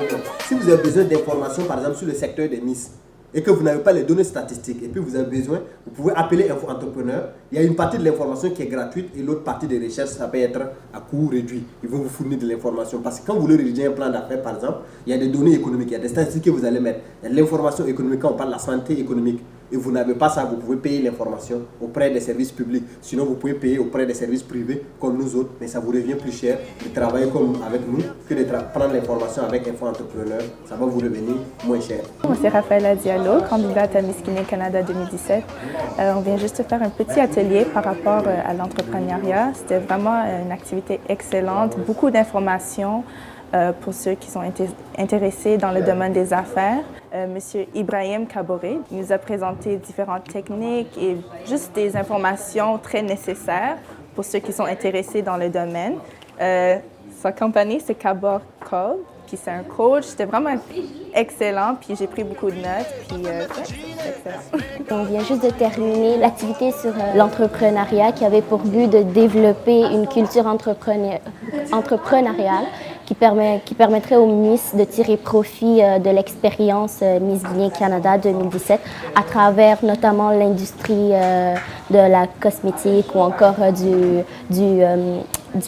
compte. Si vous avez besoin d'informations, par exemple, sur le secteur des Miss, et que vous n'avez pas les données statistiques, et puis vous avez besoin, vous pouvez appeler Info Entrepreneur. Il y a une partie de l'information qui est gratuite et l'autre partie des recherches, ça peut être à coût réduit. Ils vont vous fournir de l'information. Parce que quand vous voulez rédiger un plan d'affaires, par exemple, il y a des données économiques, il y a des statistiques que vous allez mettre. Il y a de l'information économique, quand on parle de la santé économique, et vous n'avez pas ça, vous pouvez payer l'information auprès des services publics. Sinon, vous pouvez payer auprès des services privés comme nous autres, mais ça vous revient plus cher de travailler comme avec nous que de prendre l'information avec Info Entrepreneur. Ça va vous revenir moins cher. Moi, c'est Raphaëla Diallo, candidate à Miss Guinée Canada 2017. On vient juste faire un petit atelier par rapport à l'entrepreneuriat. C'était vraiment une activité excellente, beaucoup d'informations pour ceux qui sont intéressés dans le domaine des affaires. Monsieur Ibrahim Kaboré nous a présenté différentes techniques et juste des informations très nécessaires pour ceux qui sont intéressés dans le domaine. Sa compagnie, c'est Kabor Code, puis c'est un coach. C'était vraiment excellent, puis j'ai pris beaucoup de notes, puis c'est excellent. On vient juste de terminer l'activité sur l'entrepreneuriat qui avait pour but de développer une culture entrepreneuriale qui permettrait aux Miss de tirer profit de l'expérience Miss Guinée Canada 2017 à travers notamment l'industrie de la cosmétique ou encore du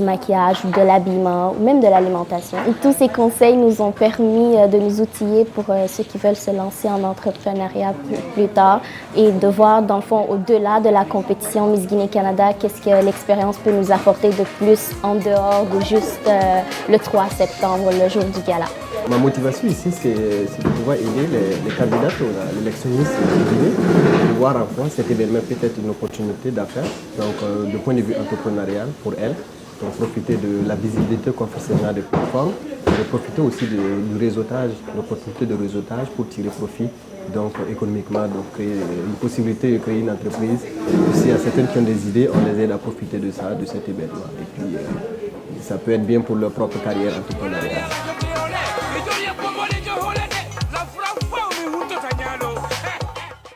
maquillage, ou de l'habillement ou même de l'alimentation. Et tous ces conseils nous ont permis de nous outiller pour ceux qui veulent se lancer en entrepreneuriat plus tard et de voir dans le fond au-delà de la compétition Miss Guinée Canada, qu'est-ce que l'expérience peut nous apporter de plus en dehors de juste le 3 septembre, le jour du gala. Ma motivation ici, c'est de pouvoir aider les candidates à l'élection Miss Guinée, de voir en quoi cet événement peut être une opportunité d'affaires, donc de point de vue entrepreneurial pour elles. Donc profiter de la visibilité qu'on fait sur des plateformes, et profiter aussi du réseautage, l'opportunité de réseautage pour tirer profit donc économiquement, donc créer une possibilité de créer une entreprise. Aussi à certaines qui ont des idées, on les aide à profiter de ça, de cet événement. Et puis ça peut être bien pour leur propre carrière entrepreneuriale.